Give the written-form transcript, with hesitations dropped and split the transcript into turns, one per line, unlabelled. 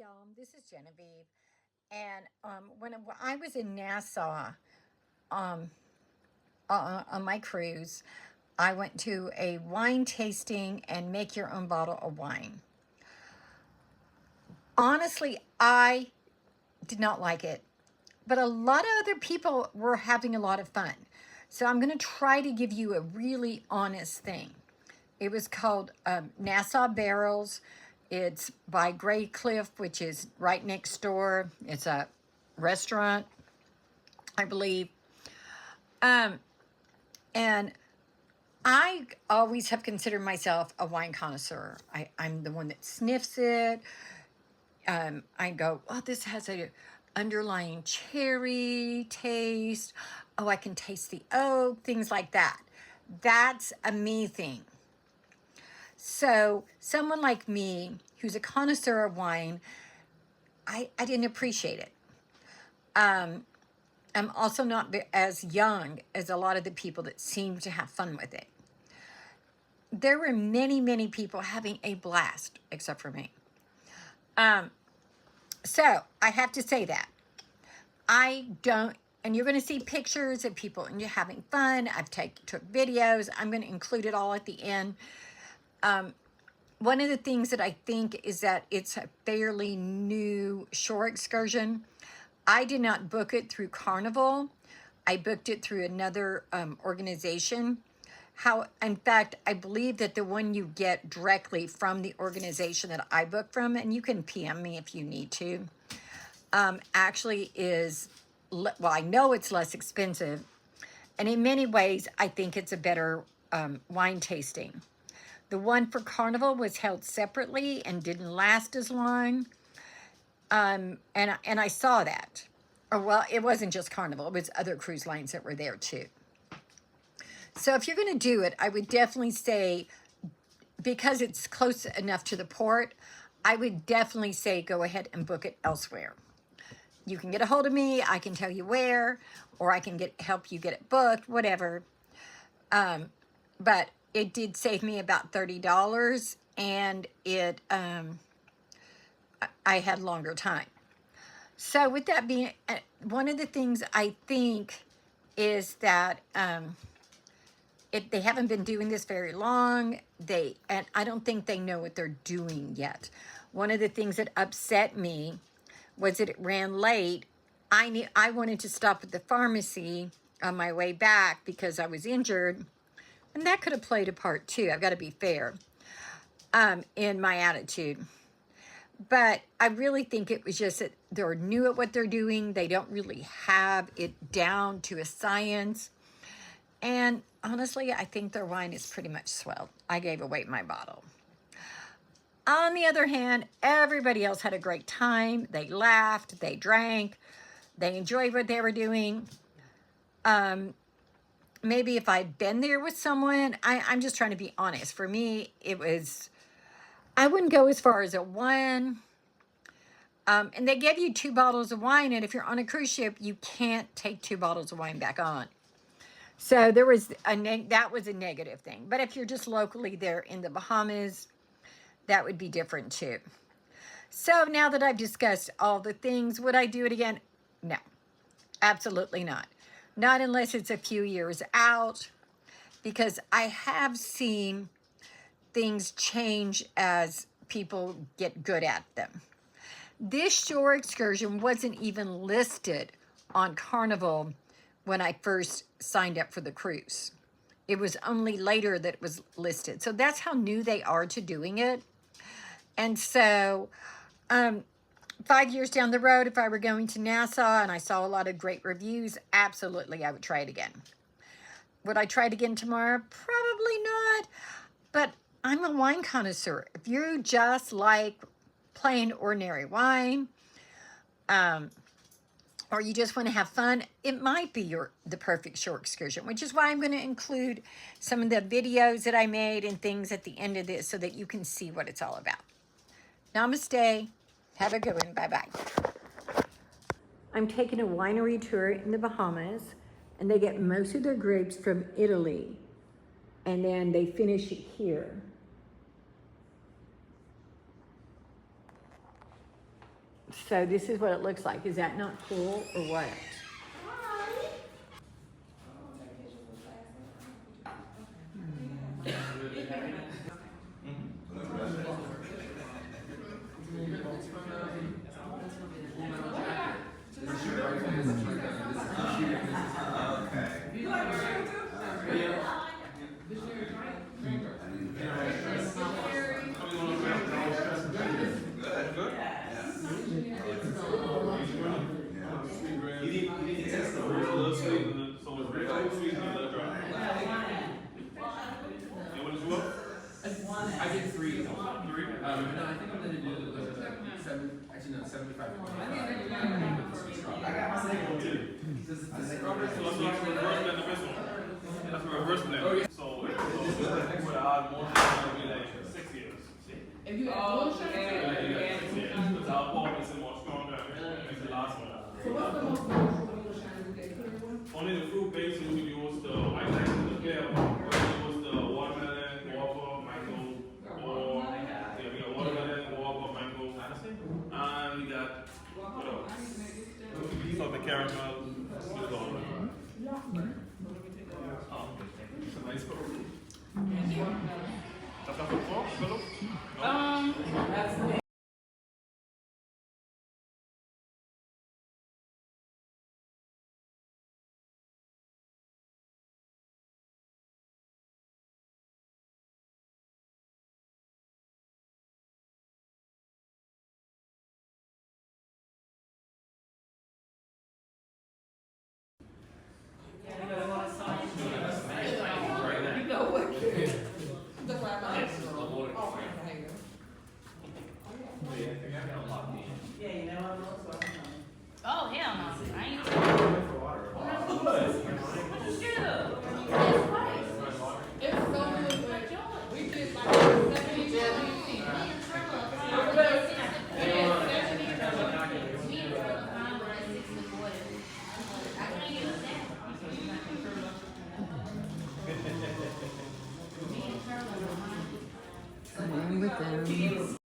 y'all, this is Genevieve. And when I was in Nassau um, on my cruise, I went to a wine tasting and make your own bottle of wine. Honestly, I did not like it, but a lot of other people were having a lot of fun. So I'm going to try to give you a really honest thing. It was called Nassau Barrels. It's by Gray Cliff, which is right next door. It's a restaurant, I believe. And I always have considered myself a wine connoisseur. I'm the one that sniffs it. I go, oh, this has a underlying cherry taste. Oh, I can taste the oak, things like that. That's a me thing. So someone like me, who's a connoisseur of wine, I didn't appreciate it. I'm also not as young as a lot of the people that seem to have fun with it. There were many, many people having a blast, except for me. So I have to say that. I don't, and you're going to see pictures of people and you're having fun. I've took videos. I'm going to include it all at the end. One of the things that I think is that it's a fairly new shore excursion. I did not book it through Carnival. I booked it through another organization. In fact, I believe that the one you get directly from the organization that I booked from, and you can PM me if you need to, actually is, well, I know it's less expensive. And in many ways, I think it's a better wine tasting. The one for Carnival was held separately and didn't last as long. And I saw that. Or, well, it wasn't just Carnival. It was other cruise lines that were there too. So if you're going to do it, I would definitely say, because it's close enough to the port, I would definitely say go ahead and book it elsewhere. You can get a hold of me. I can tell you where, or I can help you get it booked, whatever. But it did save me about $30, and I had longer time. So with that being, one of the things I think is that they haven't been doing this very long. And I don't think they know what they're doing yet. One of the things that upset me was that it ran late. I wanted to stop at the pharmacy on my way back because I was injured. And that could have played a part too. I've got to be fair in my attitude. But I really think it was just that they're new at what they're doing. They don't really have it down to a science. And honestly, I think their wine is pretty much swelled. I gave away my bottle. On the other hand, everybody else had a great time. They laughed, they drank, they enjoyed what they were doing. Maybe if I'd been there with someone, I'm just trying to be honest. For me, I wouldn't go as far as a one. And they give you 2 bottles of wine, and if you're on a cruise ship, you can't take 2 bottles of wine back on. So that was a negative thing. But if you're just locally there in the Bahamas, that would be different too. So now that I've discussed all the things, would I do it again? No, absolutely not. Not unless it's a few years out, because I have seen things change as people get good at them. This shore excursion wasn't even listed on Carnival when I first signed up for the cruise. It was only later that it was listed. So that's how new they are to doing it. And so 5 years down the road, if I were going to Nassau and I saw a lot of great reviews, absolutely, I would try it again. Would I try it again tomorrow? Probably not. But I'm a wine connoisseur. If you just like plain ordinary wine, or you just want to have fun, it might be the perfect shore excursion, which is why I'm going to include some of the videos that I made and things at the end of this so that you can see what it's all about. Namaste. Have a good one. Bye-bye. I'm taking a winery tour in the Bahamas, and they get most of their grapes from Italy, and then they finish it here. So this is what it looks like. Is that not cool or what?
I did three. No, I think I'm gonna do seven. Actually, no, 75. I got my second one too.
That's a reverse blend. Oh, yeah. So with an odd motion, it'll be like 6 years.
If you add motion,
Yeah, 6 years. Because our ball is more stronger than the last one.
so what's the most motion you get? Clear one?
Only the fruit base we use the white like the clear one. We use the watermelon, guava, mango, or yeah, we got watermelon, guava, mango, and we got what else? Salted caramel. With all of them. It's a nice book. That's not for four, Philip?
That's the you know what? That's why I'm like, oh, okay.
Oh, hell no. I ain't.
It's so good, but we did like 70
Along with them.